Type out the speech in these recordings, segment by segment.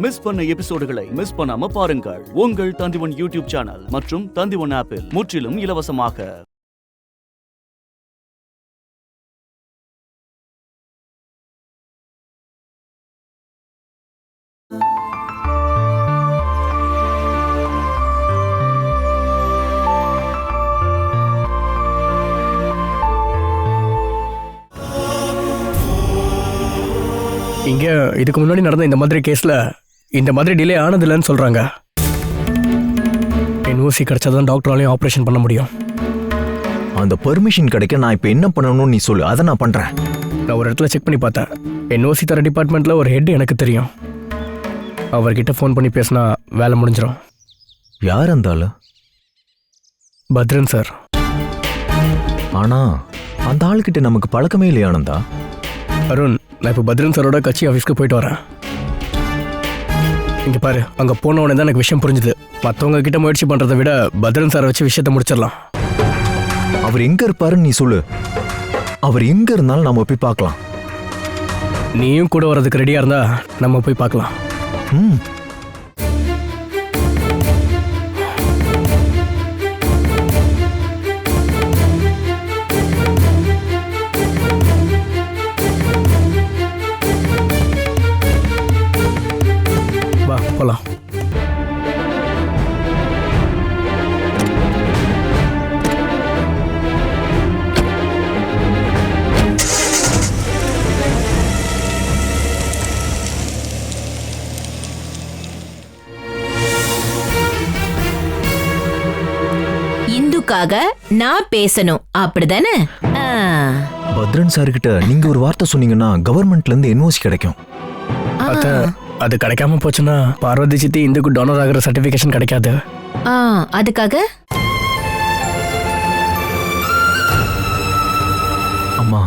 Miss பண்ண எபிசோடுகளை miss பண்ணாம பாருங்கள் உங்கள் தந்திவன் யூடியூப் சேனல் மற்றும் தந்திவன் ஆப்பில் முற்றிலும் இலவசமாக. இங்க இதுக்கு முன்னாடி நடந்த இந்த மாதிரி கேஸ்ல இந்த மாதிரி டிலே ஆனதில்லைன்னு சொல்றாங்க. என்ஓசி கிடைச்சாதான் டாக்டராலையும் ஆபரேஷன் பண்ண முடியும். அந்த பெர்மிஷன் கிடைக்க நான் இப்ப என்ன பண்ணணும்னு நீ சொல்லு, அதை நான் பண்றேன். நான் ஒரு இடத்துல செக் பண்ணி பார்த்தேன். என்ஓசி தர டிபார்ட்மெண்ட்ல ஒரு ஹெட் எனக்கு தெரியும். அவர்கிட்ட ஃபோன் பண்ணி பேசினா வேலை முடிஞ்சிடும். யார் அந்த ஆளு? பத்ரன் சார். ஆனா அந்த ஆளுகிட்ட நமக்கு பழக்கமே இல்லையா ஆனந்தா? அருண், நான் இப்போ பத்ரன் சாரோட கட்சி ஆஃபீஸ்க்கு போயிட்டு வரேன். இங்கே பாரு, அங்கே போன உடனே தான் எனக்கு விஷயம் புரிஞ்சுது. மற்றவங்க கிட்ட முயற்சி பண்ணுறதை விட பத்ரன் சாரை வச்சு விஷயத்தை முடிச்சிடலாம். அவர் எங்க இருப்பாருன்னு நீ சொல்லு. அவர் எங்க இருந்தாலும் நம்ம போய் பார்க்கலாம். நீயும் கூட வர்றதுக்கு ரெடியாக இருந்தா நம்ம போய் பார்க்கலாம். ம். போலாம். இந்துக்காக நான் பேசணும், அப்படிதானே? பத்ரன் சார் கிட்ட நீங்க ஒரு வார்த்தை சொன்னீங்கன்னா கவர்மெண்ட்ல இருந்து என்ஓசி கிடைக்கும். அது கிடைக்காம போச்சுன்னா பார்வதி சித்தி இந்துக்கு டோனர் ஆகிற சர்டிபிகேஷன் கிடைக்காது. அதுக்காக அம்மா,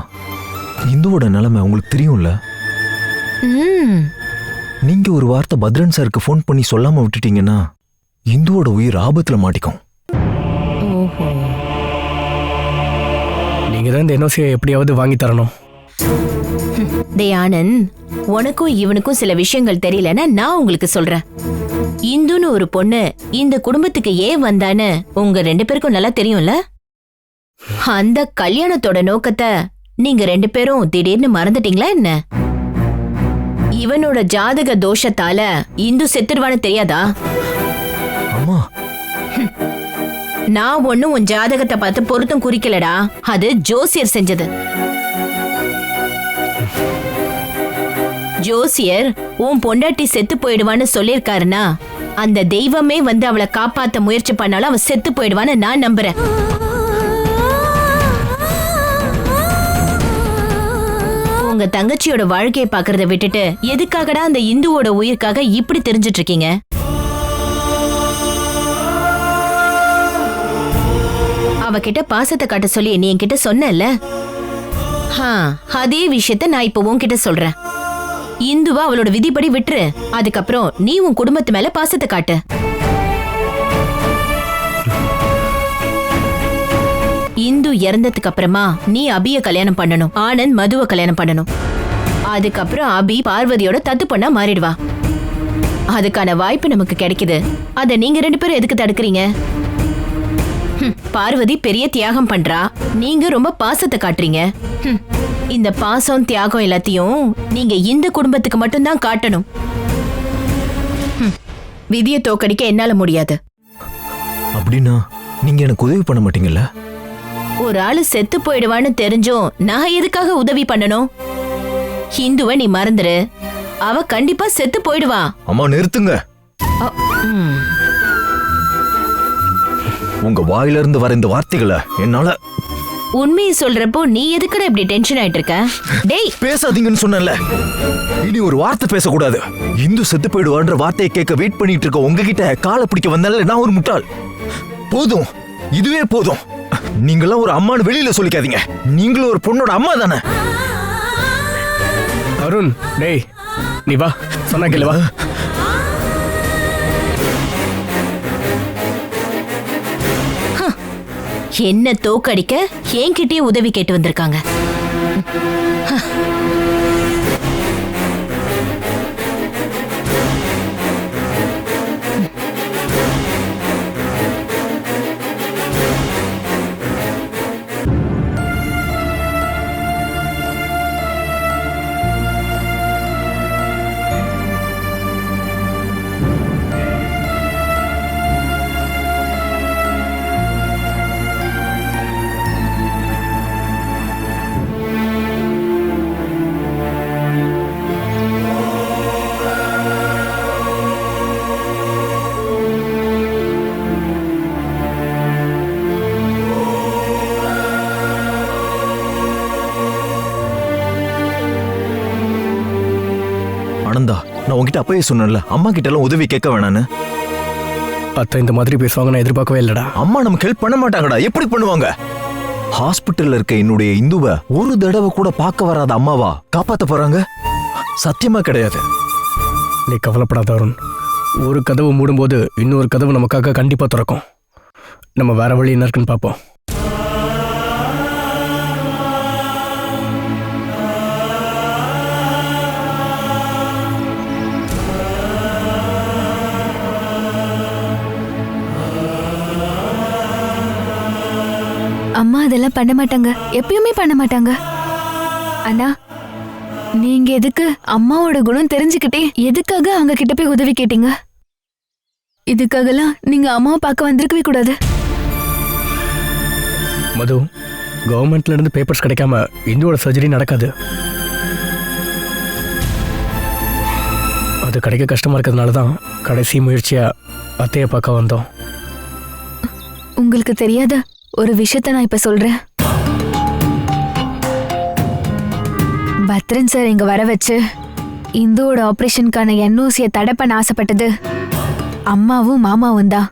இந்துவோட நிலைமை உங்களுக்கு தெரியும்ல. நீங்க ஒரு வார்த்தை பத்ரன் சாருக்கு ஃபோன் பண்ணி சொல்லாம விட்டுட்டீங்கன்னா இந்துவோட உயிர் ஆபத்துல மாட்டிக்கும். நீங்க தான் இந்த என்ஓசியை எப்படியாவது வாங்கி தரணும். ஆனந்த், உனக்கும் இவனுக்கும் சில விஷயங்கள் தெரியலன்னா நான் உங்களுக்கு சொல்றேன். இந்துன்னு ஒரு பொண்ணு இந்த குடும்பத்துக்கு ஏன் வந்தான்னு உங்க 2 பேருக்கும் நல்லா தெரியும்ல. அந்த கல்யாணத்தோட நோக்கத்தை நீங்க 2 பேரும் திடீர்னு மறந்துட்டீங்களா என்ன? இவனோட ஜாதக தோஷத்தால இந்து செத்துருவான்னு தெரியாதா? அம்மா, நான் ஒண்ணும் உன் ஜாதகத்தை பார்த்து பொருத்தம் குறிக்கலடா, அது ஜோசியர் செஞ்சது. ஜோசியர் உன் பொண்டாட்டி செத்து போயிடுவான்னு சொல்லிருக்காருன்னா அந்த தெய்வமே வந்து அவளை காப்பாத்த முயற்சி பண்ணாலும் அவ செத்து போயிடுவான்னு நான் நம்புறேன். உங்க தங்கச்சியோட வாழ்க்கையை பாக்குறத விட்டுட்டு எதுக்காகடா அந்த இந்துவோட உயிருக்காக இப்படி தெரிஞ்சிட்டு இருக்கீங்க? அவகிட்ட பாசத்தை காட்ட சொல்லி நீ என்கிட்ட சொன்னல, அதே விஷயத்த நான் இப்ப உன்கிட்ட சொல்றேன். இந்துவா அவளோட விதிப்படி விட்டுரு. அதுக்கப்புறம் நீ உன் குடும்பத்து மேல பாசத்தை காட்டு. இந்து இறந்ததுக்கு அப்புறமா நீ அபிய கல்யாணம் பண்ணணும், ஆனந்த் மதுவை கல்யாணம் பண்ணணும். அதுக்கப்புறம் அபி பார்வதியோட தத்து பொண்ணா மாறிடுவா. அதுக்கான வாய்ப்பு நமக்கு கிடைக்குது. அத நீங்க 2 பேரும் எதுக்கு தடுக்கிறீங்க? பார்வதி பெரிய தியாகம் பண்றா, நீங்க ரொம்ப பாசத்தை காட்டுறீங்க. இந்த பாசம் தியாகம் எல்லாத்தையும் நீங்க இந்த குடும்பத்துக்கு மட்டும்தான் காட்டணும். விதியை தோக்கடிக்க என்னால முடியாது. அப்படின்னா நீங்க எனக்கு உதவி பண்ண மாட்டீங்கல்ல? ஒரு ஆளு செத்து போயிடுவான்னு தெரிஞ்சும் நான் எதுக்காக உதவி பண்ணணும்? இந்துவை நீ மறந்துரு, அவ கண்டிப்பா செத்து போயிடுவா. அம்மா நிறுத்துங்க. உங்க வாயில இருந்து வர இந்த வார்த்தைகளை என்னால. உண்மையை சொல்றப்போ நீ எதுக்குடா இப்படி டென்ஷன் ஆயிட்டு இருக்க? டேய், பேசாதீங்கன்னு சொன்னல. இனி ஒரு வார்த்தை பேசக்கூடாது. இந்து செத்து போயிடுவான்ற வார்த்தையை கேட்க வெயிட் பண்ணிட்டு இருக்க உங்ககிட்ட காலை பிடிக்க வந்தால நான் ஒரு முட்டாள். போதும், இதுவே போதும். நீங்களாம் ஒரு அம்மானு வெளியில சொல்லிக்காதீங்க. நீங்களும் ஒரு பொண்ணோட அம்மா தானே. அருண், டேய் நீ வா, சொன்னா கேளு வா. என்ன தோக்கடிக்க என்கிட்டயே உதவி கேட்டு வந்திருக்காங்க. நான் உன்கிட்ட அப்பவே சொன்னேன்ல, அம்மா கிட்ட எல்லாம் உதவி கேட்க வேணான்னு. அத்தை இந்த மாதிரி பேசுவாங்க நான் எதிர்பார்க்கவே இல்லடா. அம்மா நமக்கு ஹெல்ப் பண்ண மாட்டாங்கடா. எப்படி பண்ணுவாங்க? ஹாஸ்பிட்டல்ல இருக்க என்னுடைய இந்துவை ஒரு தடவை கூட பார்க்க வராத அம்மாவா காப்பாத்த போறாங்க? சத்தியமா கிடையாது. நீ கவலைப்படாத அருண். ஒரு கதவு மூடும்போது இன்னொரு கதவு நமக்காக கண்டிப்பா திறக்கும். நம்ம வேற வழி என்ன இருக்குன்னு பார்ப்போம். அம்மா அதெல்லாம் பண்ண மாட்டாங்க, எப்பயுமே பண்ண மாட்டாங்க. அண்ணா, நீங்க எதுக்கு அம்மாவோட குணம் தெரிஞ்சுக்கிட்டே எதுக்காக அவங்க கிட்ட போய் உதவி கேட்டீங்க? இதுக்காகலாம் நீங்க அம்மாவை பார்க்க வந்திருக்கவே கூடாது. மது, கவர்மெண்ட்ல இருந்து பேப்பர்ஸ் கிடைக்காம இந்துவோட சர்ஜரி நடக்காது. அது கிடைக்க கஷ்டமா இருக்கிறதுனால தான் கடைசி முயற்சியா அத்தையை பார்க்க வந்தோம். உங்களுக்கு தெரியாத ஒரு விஷயத்த நான் இப்ப சொல்றேன். பத்ரன் சார் இங்க வர வச்சு இந்துவோட ஆபரேஷனுக்கான என்ஓசியை தடை பண்ண ஆசைப்பட்டது அம்மாவும் மாமாவும் தான்.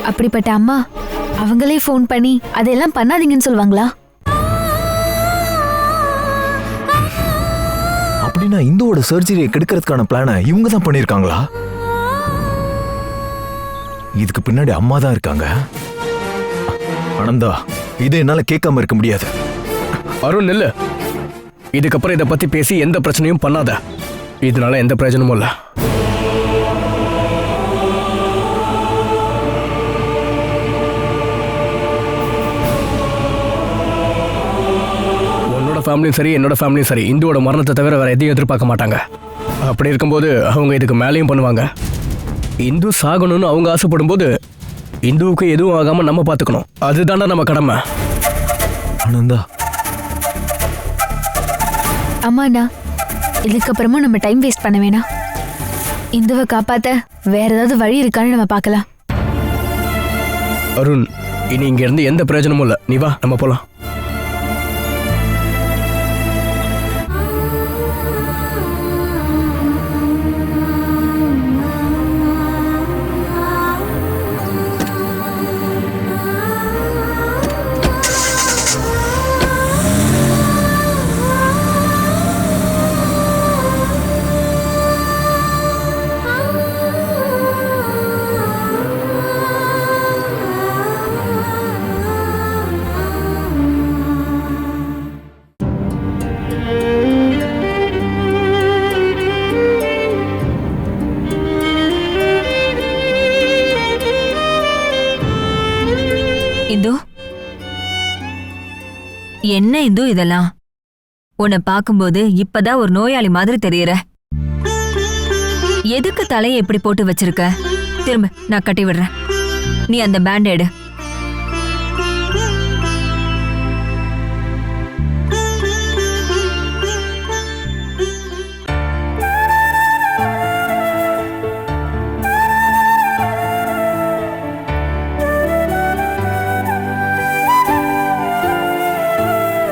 அப்படிப்பட்ட அம்மா அவங்களே ஃபோன் பண்ணி அதெல்லாம் பண்ணாதீங்கன்னு சொல்லுவாங்களா? அப்படின்னா இந்துவோட சர்ஜரியை கெடுக்கிறதுக்கான பிளானை இவங்க தான் பண்ணிருக்காங்களா? இதுக்கு பின்னாடி அம்மா தான் இருக்காங்க. ஆனந்தா, இதை என்னால கேட்காம இருக்க முடியாது. அருண் இல்ல, இதுக்கப்புறம் இதை பத்தி பேசி எந்த பிரச்சனையும் பண்ணாத. இதனால எந்த பிரயோஜனமும் இல்ல. உன்னோட ஃபேமிலியும் சரி என்னோட ஃபேமிலியும் சரி இந்துவோட மரணத்தை தவிர வேற எதையும் எதிர்பார்க்க மாட்டாங்க. அப்படி இருக்கும்போது அவங்க இதுக்கு மேலேயும் பண்ணுவாங்க. இந்து சாகணும்னு அவங்க ஆசைப்படும் போது இந்துவுக்கு எதுவும் ஆகாம நம்ம பார்த்துக்கணும். அதுதானே நம்ம கடமை. ஆனந்தா, அம்மாண்ணா, இதுக்கப்புறமும் நம்ம டைம் வேஸ்ட் பண்ண வேணாம். இந்துவை காப்பாத்த வேற ஏதாவது வழி இருக்கான்னு நம்ம பார்க்கலாம். அருண், இனி இங்க இருந்து எந்த பிரயோஜனமும் இல்ல. நீ வா, நம்ம போலாம். இந்து, என்ன இந்து இதெல்லாம்? உன்னை பார்க்கும்போது இப்பதான் ஒரு நோயாளி மாதிரி தெரியற. எதுக்கு தலையை இப்படி போட்டு வச்சிருக்க? திரும்ப நான் கட்டி விடுறேன். நீ அந்த பேண்ட் எடு.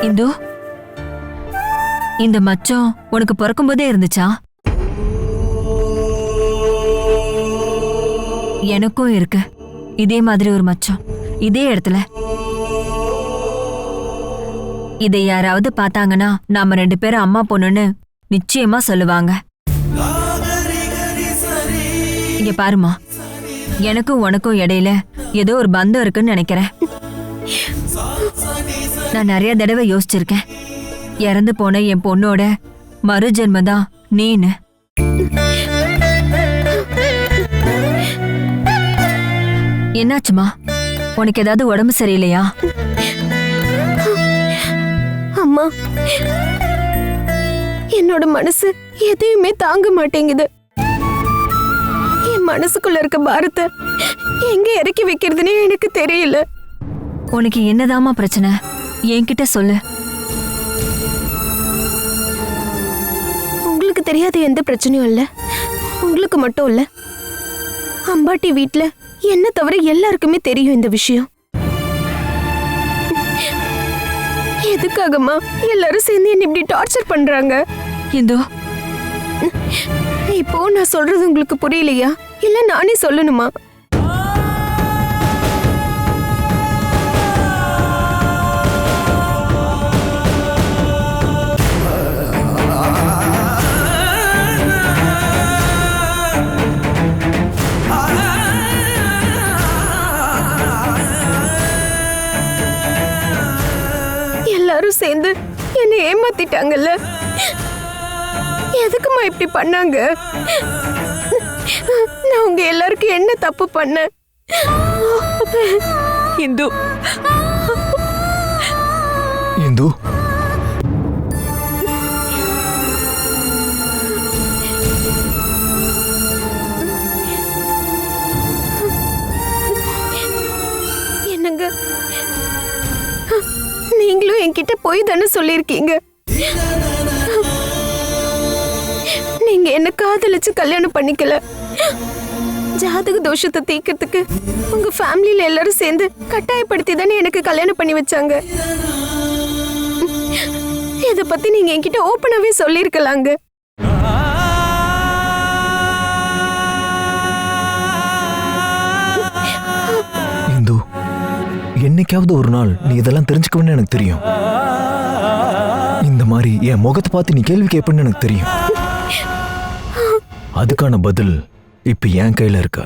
இந்து, இந்த மச்சம் உனக்கு பிறக்கும் போதே இருந்துச்சா? எனக்கும் இருக்கு இதே மாதிரி ஒரு மச்சம், இதே இடத்துல. இதை யாராவது பார்த்தாங்கன்னா நாம 2 பேரும் அம்மா பொண்ணுன்னு நிச்சயமா சொல்லுவாங்க. இங்க பாருமா, எனக்கும் உனக்கும் இடையில ஏதோ ஒரு பந்தம் இருக்குன்னு நினைக்கிறேன். நான் நிறைய தடவை யோசிச்சிருக்கேன். இறந்து போன என் பொண்ணோட மறு ஜென்மதான் நீனு. என்னாச்சுமா? உனக்கு ஏதாவது உடம்பு சரியில்லையா? அம்மா, என்னோட மனசு எதையுமே தாங்க மாட்டேங்குது. என் மனசுக்குள்ள இருக்க பாரத்தை எங்க இறக்கி வைக்கிறதுனே எனக்கு தெரியல. உனக்கு என்னதாமா பிரச்சனை? என்கிட்ட சொல்லு. உங்களுக்கு தெரியாத எந்த பிரச்சனையும் இல்ல, உங்களுக்கு மட்டும் இல்ல, அம்பாட்டி வீட்ல என்ன தவிர எல்லாருக்குமே தெரியும் இந்த விஷயம். எதுக்காகம்மா எல்லாரும் சேர்ந்து என்ன இப்படி டார்ச்சர் பண்றாங்க? இந்து, இப்போ நான் சொல்றது உங்களுக்கு புரியலையா இல்ல நானே சொல்லணுமா? எல்லாரும் சேர்ந்து என்னை ஏமாத்திட்டாங்கல்ல. எதுக்குமா இப்படி பண்ணாங்க? நான் உங்க எல்லாருக்கும் என்ன தப்பு பண்ணேன்? இந்து, இந்து, என்னங்க, நீங்களும் என்கிட்ட போய் தானே சொல்லியிருக்கீங்க. நீங்க என்ன காதலிச்சு கல்யாணம் பண்ணிக்கல. ஜாதக தோஷத்தை தீக்கிறதுக்கு உங்க ஃபேமிலியில எல்லாரும் சேர்ந்து கட்டாயப்படுத்தி தானே எனக்கு கல்யாணம் பண்ணி வச்சாங்க. இத பத்தி நீங்க என்கிட்ட ஓப்பனாவே சொல்லிருக்கலாங்க. இந்து, என்னைக்காவது ஒரு நாள் நீ இதெல்லாம் தெரிஞ்சுக்கணும்னு எனக்கு தெரியும். இந்த மாதிரி என் முகத்தை பார்த்து நீ கேள்வி கேட்பன்னு எனக்கு தெரியும். அதுக்கான பதில் இப்ப என் கையில இருக்க.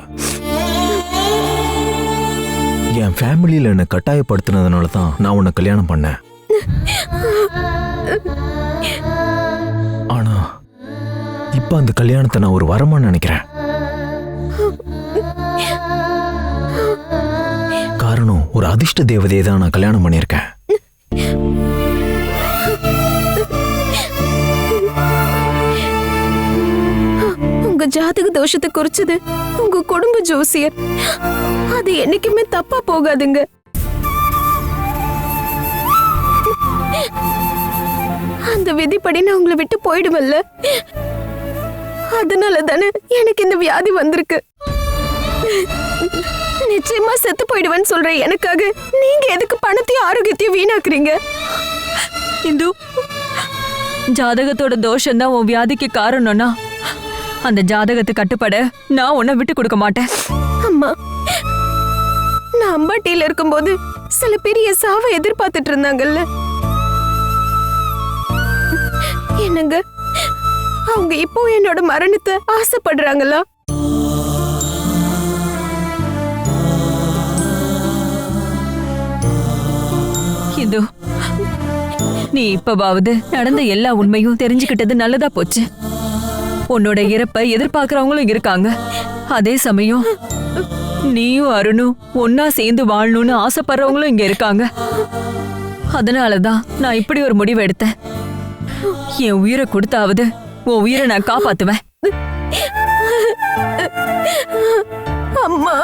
என் ஃபேமிலியில என்னை கட்டாயப்படுத்தினதுனால தான் நான் உன்னை கல்யாணம் பண்ணேன். ஆனா இப்ப அந்த கல்யாணத்தை நான் ஒரு வரமா நினைக்கிறேன். காரணம், ஒரு அதிர்ஷ்ட தேவதையை தான் நான் கல்யாணம் பண்ணியிருக்கேன். உங்க ஜாதக தோஷத்தை குறிச்சது உங்க குடும்ப ஜோசியர். அது என்னைக்குமே தப்பா போகாதுங்க. அந்த விதிப்படி நான் உங்களை விட்டு போயிடுவல்ல. அதனால தானே எனக்கு இந்த வியாதி வந்திருக்கு. நிச்சயமா செத்து போயிடுவேன்னு சொல்ற எனக்காக நீங்க எதுக்கு பணத்தையும் ஆரோக்கியத்தையும் வீணாக்குறீங்க? இந்து, ஜாதகத்தோட தோஷம் தான் உன் வியாதிக்கு காரணம்னா அந்த ஜாதகத்தை கட்டுப்பட நான் உன்னை விட்டு கொடுக்க மாட்டேன். அம்மா, நான் அம்பாட்டியில இருக்கும்போது சில பேர் என் சாவை எதிர்பார்த்துட்டு இருந்தாங்கல்ல. என்னங்க, அவங்க இப்போ என்னோட மரணத்தை ஆசைப்படுறாங்களா? இந்து, நீ இப்பவாவது நடந்த எல்லா உண்மையும் தெரிஞ்சுக்கிட்டது நல்லதா போச்சு. உன்னோட இறப்பை எதிர்பார்க்கறவங்களும் இருக்காங்க. அதே சமயம் நீயும் அருணும் ஒன்னா சேர்ந்து வாழணும்னு ஆசைப்படுறவங்களும் இங்க இருக்காங்க. அதனாலதான் நான் இப்படி ஒரு முடிவு எடுத்தேன். என் உயிரை கொடுத்தாவது உன் உயிரை நான் காப்பாத்துவேன். அம்மா,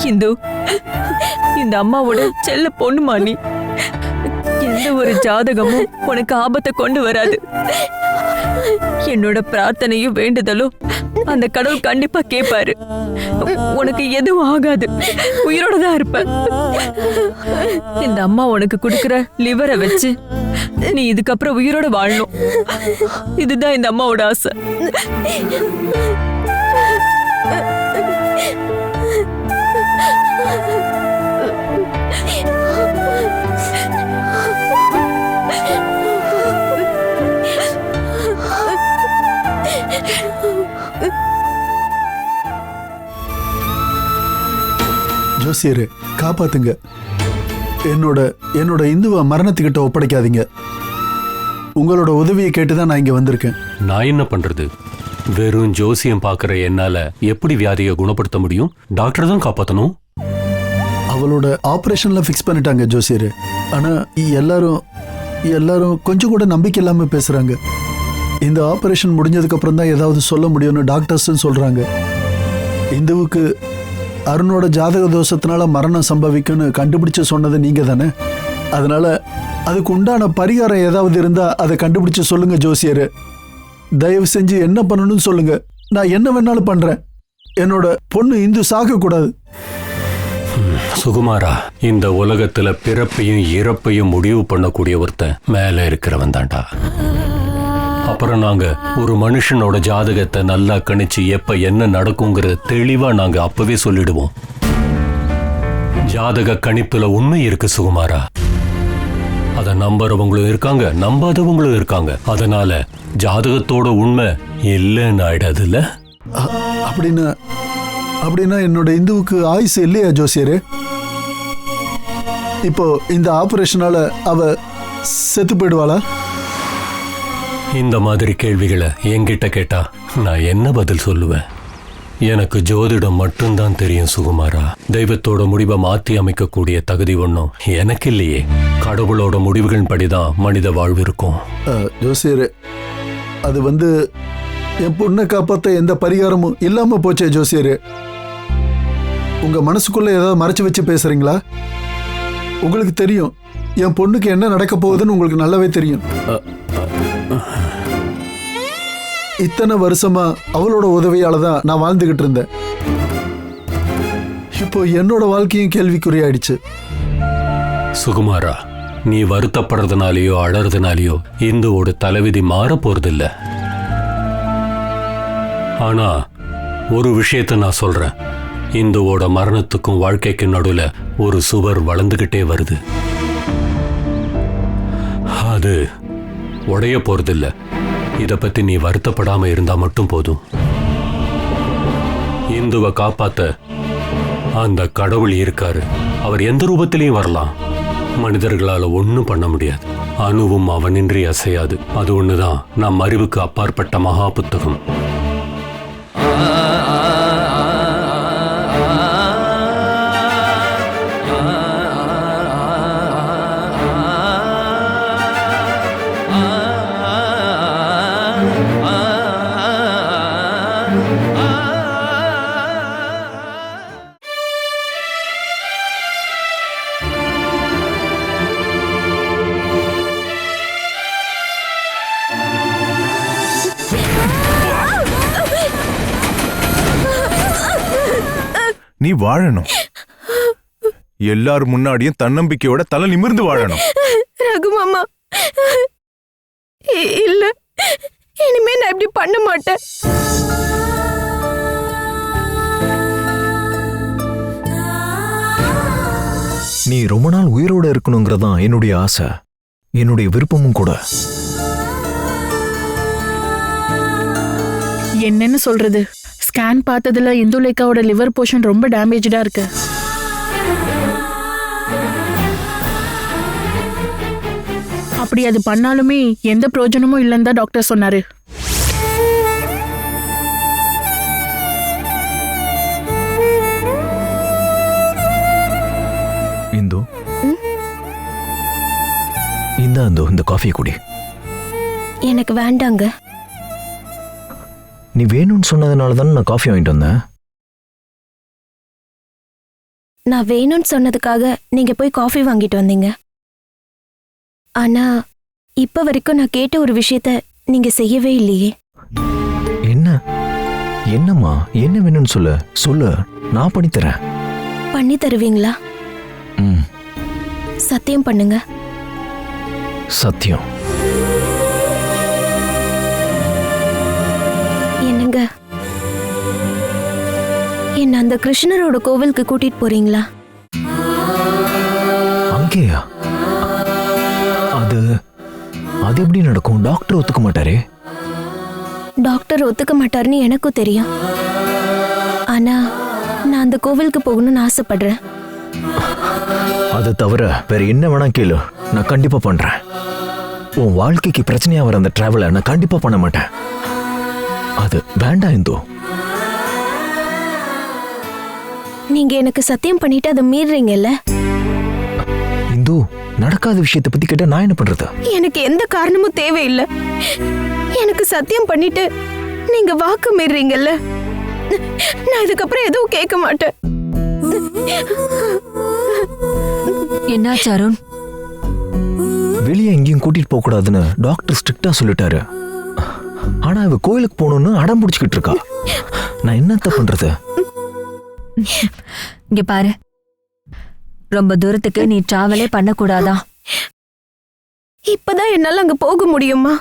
இந்து, இந்த அம்மாவோட செல்ல பொண்ணுமா நீ. எந்த ஒரு ஜாதகமும் உனக்கு ஆபத்தை கொண்டு வராது. என்னோட பிரார்த்தனையும் வேண்டுதலும் அந்த கடவுள் கண்டிப்பா கேட்பாரு. உனக்கு எதுவும் ஆகாது, உயிரோட தான் இருப்ப. இந்த அம்மா உனக்கு கொடுக்கிற லிவரை வச்சு நீ இதுக்கப்புறம் உயிரோட வாழணும். இதுதான் இந்த அம்மாவோட ஆசை. ஜோசியரே, காப்பாத்துங்க. என்னோட இந்துவை மரணத்துக்கிட்ட ஒப்படைக்காதீங்க. உங்களோட உதவியை கேட்டுதான் நான் இங்க வந்திருக்கேன். நான் என்ன பண்றது? வெறும் ஜோசியம் பார்க்குற என்னால எப்படி வியாதியை குணப்படுத்த முடியும்? டாக்டர் தான் காப்பாற்றணும். அவளோட ஆபரேஷன்ல ஃபிக்ஸ் பண்ணிட்டாங்க ஜோசியரே. ஆனா எல்லாரும் கொஞ்சம் கூட நம்பிக்கை இல்லாம பேசுறாங்க. இந்த ஆபரேஷன் முடிஞ்சதுக்கு அப்புறம் தான் ஏதாவது சொல்ல முடியும்னு டாக்டர்ஸ் சொல்றாங்க. இந்துவுக்கு அருணோட ஜாதக தோஷத்தினால மரணம் சம்பவிக்கும்னு கண்டுபிடிச்சு சொன்னது நீங்க தானே. அதனால அதுக்கு உண்டான பரிகாரம் ஏதாவது இருந்தா அதை கண்டுபிடிச்சு சொல்லுங்க ஜோசியரே. தயவு செஞ்சு என்ன பண்ணணும்னு சொல்லுங்க. நான் என்ன வேணாலும் பண்றேன். என்னோட பொண்ணு இந்து சாக கூடாது. சுகுமாரா, இந்த உலகத்துல பிறப்பையும் இறப்பையும் முடிவு பண்ணக்கூடிய ஒருத்தன் மேல இருக்கிறவன் தான்டா. அப்புறம் நாங்க ஒரு மனுஷனோட ஜாதகத்தை நல்லா கணிச்சு எப்ப என்ன நடக்குங்கிறத தெளிவா நாங்க அப்பவே சொல்லிடுவோம். ஜாதக கணிப்புல உண்மை இருக்கு சுகுமாரா. அதை நம்புறவங்களும் இருக்காங்க, நம்பாதவங்களும் இருக்காங்க. அதனால ஜாதகத்தோட உண்மை இல்லைன்னு ஆயிடாதுல்ல. அப்படின்னா என்னோட இந்துவுக்கு ஆயுசு இல்லையா ஜோசியரே? இப்போ இந்த ஆபரேஷனால அவ செத்து போயிடுவாளா? இந்த மாதிரி கேள்விகளை என்கிட்ட கேட்டா நான் என்ன பதில் சொல்லுவேன்? எனக்கு ஜோதிடம் மட்டும்தான் தெரியும் சுகுமாரா. தெய்வத்தோட முடிவை மாற்றி அமைக்கக்கூடிய தகுதி ஒன்றும் எனக்கு இல்லையே. கடவுளோட முடிவுகள் படிதான் மனித வாழ்வு இருக்கும். ஜோசியரே, அது என் பொண்ணை காப்பாற்ற எந்த பரிகாரமும் இல்லாம போச்சே ஜோசியரே. உங்க மனசுக்குள்ள ஏதாவது மறைச்சு வச்சு பேசுறீங்களா? உங்களுக்கு தெரியும் என் பொண்ணுக்கு என்ன நடக்க போகுதுன்னு உங்களுக்கு நல்லாவே தெரியும். இத்தனை வருஷமா அவளோட உதவியால தான் நான் வாழ்ந்துகிட்டு இருந்தேன். இப்போ என்னோட வாழ்க்கையும் கேள்விக்குறியாயிடுச்சு. சுகுமாரா, நீ வருத்தப்படுறதுனாலயோ அழறதுனாலயோ இந்துவோட தலைவிதி மாற போறதில்ல. ஆனா ஒரு விஷயத்த நான் சொல்றேன். இந்துவோட மரணத்துக்கும் வாழ்க்கைக்கும் நடுவுல ஒரு சுவர் வளர்ந்துகிட்டே வருது. அது உடைய போறதில்ல. இத பத்தி நீ வருத்தப்படாம இருந்தா மட்டும் போதும். இந்துவை காப்பாத்த அந்த கடவுள் இருக்காரு. அவர் எந்த ரூபத்திலையும் வரலாம். மனிதர்களால ஒன்னும் பண்ண முடியாது. அணுவும் அவனின்றி அசையாது. அது ஒண்ணுதான் நம் அறிவுக்கு அப்பாற்பட்ட மகா புத்தகம். நீ வாழணும். எல்லாரும் முன்னாடியும் தன்னம்பிக்கையோட தலை நிமிர்ந்து வாழணும். ரகு மாமா, இல்ல, இனிமே நான் இப்படி பண்ண மாட்டேன். நீ ரொம்ப நாள் உயிரோட இருக்கணுங்கிறதான் என்னுடைய ஆசை, என்னுடைய விருப்பமும் கூட. என்னன்னு சொல்றது? ஸ்கேன் பார்த்ததுல இந்துலேகாவோட லிவர் போர்ஷன் ரொம்ப டேமேஜா இருக்கு. அப்படி அது பண்ணாலுமே எந்த பிரயோஜனமும் இல்லைன்னு தான் டாக்டர் சொன்னாரு. இந்து, இந்த காஃபி குடி. எனக்கு வேண்டாங்க. நீ வேணும்னு சொன்னதுனால தானே நான் காஃபி வாங்கிட்டு வந்தேன். நான் வேணும்னு சொன்னதுக்காக நீங்க போய் காஃபி வாங்கிட்டு வந்தீங்க. ஆனா இப்ப வரைக்கும் நான் கேட்ட ஒரு விஷயத்த நீங்க செய்யவே இல்லையே. என்னம்மா, என்ன வேணும்னு சொல்லு, நான் பண்ணி தரேன். பண்ணி தருவீங்களா? சத்தியம் பண்ணுங்க. சத்தியம். என்னங்க, என்ன அந்த கிருஷ்ணரோட கோவிலுக்கு கூட்டிட்டு போறீங்களா? அங்கேயா? அது எப்படி நடக்கும்? டாக்டர் ஒத்துக்க மாட்டாரே. டாக்டர் ஒத்துக்க மாட்டாருன்னு எனக்கும் தெரியும். ஆனா நான் அந்த கோவிலுக்கு போகணும்னு ஆசைப்படுறேன். அது தவிர வேற என்ன வேணா கேளு, நான் கண்டிப்பா பண்றேன். உன் வாழ்க்கைக்கு பிரச்சனையா வர அந்த டிராவலை நான் கண்டிப்பா பண்ண மாட்டேன். அது வேண்டாம் இந்து. நீங்க எனக்கு சத்தியம் பண்ணிட்டு அதை மீறீங்கல்ல இந்து. நடக்காத விஷயத்தை பத்தி கேட்டா நான் என்ன பண்றது? எனக்கு எந்த காரணமும் தேவையில்லை. எனக்கு சத்தியம் பண்ணிட்டு நீங்க வாக்கு மீறீங்கல்ல, நான் இதுக்கப்புறம் எதுவும் கேட்க மாட்டேன். என்னாச்சு அருண்? வெளியே எங்கேயும் கூட்டிட்டு போக கூடாதுன்னு டாக்டர் ஸ்ட்ரிக்டா சொல்லிட்டாரு. ஆனா இவ கோயிலுக்கு போகணும்னு அடம் பிடிச்சிக்கிட்டு இருக்கா. நான் என்னத்த பண்றது? இங்க பாரு, ரொம்ப தூரத்துக்கு நீ டிராவலே பண்ணக்கூடாதா? இப்பதான் என்னால அங்க போக முடியுமா?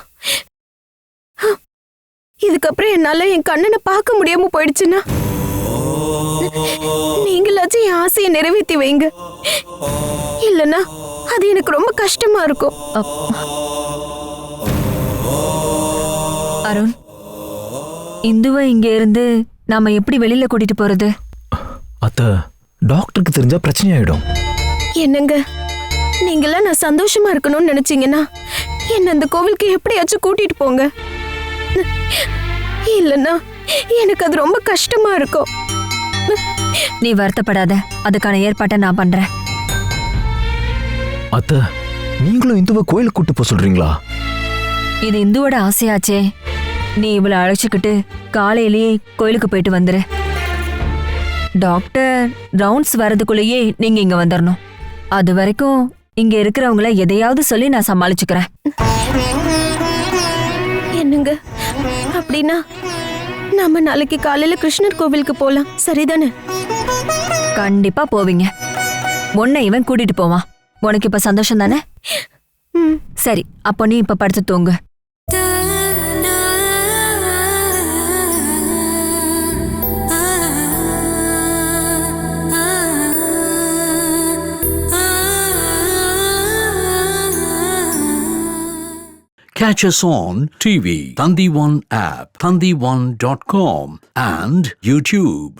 இதுக்கப்புறம் என்னால என் கண்ணனை பார்க்க முடியாம போயிடுச்சுன்னா நீங்களாச்சும் என் ஆசையை நிறைவேற்றி வைங்க. இல்லனா அது எனக்கு ரொம்ப கஷ்டமா இருக்கும். அருண், இந்துவை இங்க இருந்து நாம எப்படி வெளியில கூட்டிட்டு போறது? அத்த, டாக்டருக்கு தெரிஞ்சா பிரச்சனை ஆயிடும். என்னங்க, நீங்களாம் நான் சந்தோஷமா இருக்கணும்னு நினைச்சீங்கன்னா என்ன அந்த கோவிலுக்கு எப்படியாச்சும் கூட்டிட்டு போங்க. இல்லனா எனக்கு அது ரொம்ப கஷ்டமா இருக்கும். நீ வருத்தப்படாத, அதுக்கான ஏற்பாட்டை நான் பண்றேன். அத்த, நீங்களும் இந்துவை கோயிலுக்கு கூட்டு போக சொல்றீங்களா? இது இந்துவோட ஆசையாச்சே. நீ இவளை அழைச்சிக்கிட்டு காலையிலேயே கோயிலுக்கு போயிட்டு வந்துரு. டாக்டர் ரவுண்ட்ஸ் வரதுக்குள்ளேயே நீங்க இங்க வந்துடணும். அது வரைக்கும் இங்க இருக்கிறவங்கள எதையாவது சொல்லி நான் சமாளிச்சுக்கிறேன். என்னங்க, அப்படின்னா நாம நாளைக்கு காலையில கிருஷ்ணர் கோவிலுக்கு போலாம், சரிதானே? கண்டிப்பா போவீங்க. உன்னை இவன் கூட்டிட்டு போவான். உனக்கு இப்ப சந்தோஷம் தானே? சரி, அப்போ நீ இப்ப படுத்து தூங்கு. Catch us on TV, Thandivan app, thandivan.com and YouTube.